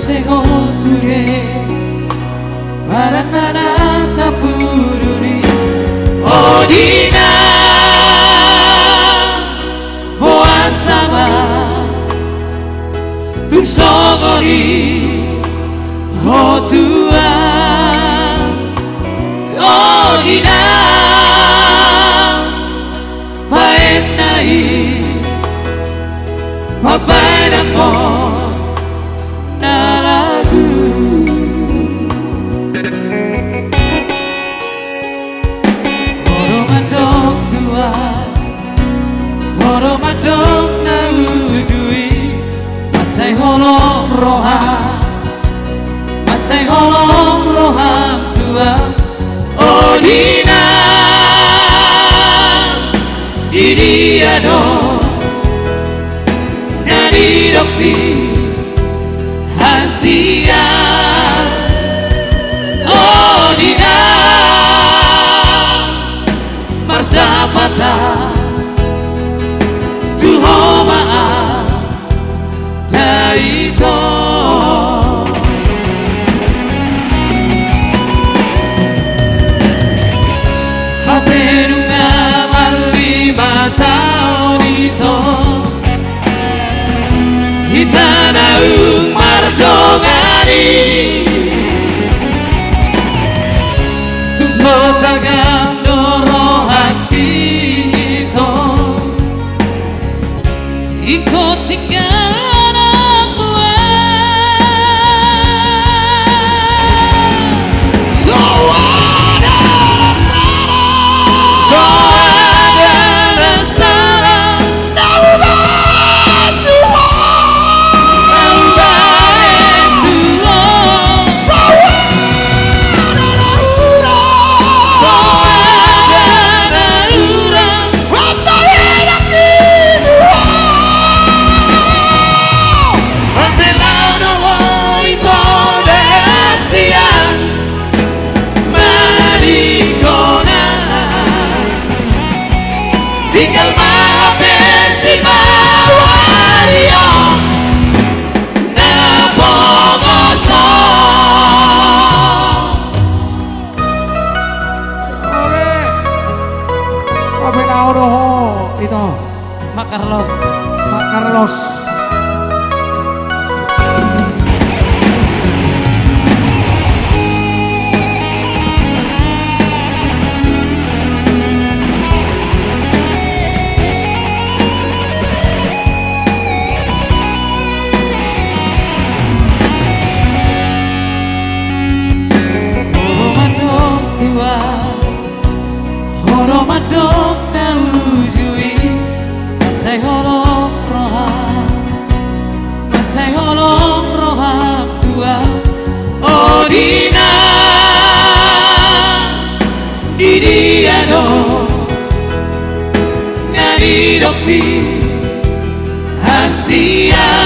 segosure para nanata puruni odina boa sama tuk sogori hotua odina paet nai paparan mo na lagu horomadok dua horomadok na utujui masai holom roham dua odina iriado nadidopi hasia odina marsapata tuhoma daito haperunga marlima taonito hitana mardongani tuk sotagang doro hati itu ikut tinggal aku tinggal mahapesi mawario na pongoso. Oke, Auroho itu Mak Carlos. Pak Carlos. Horomadok na ujui masai holom roham dua odina didiado ngadidopi hasia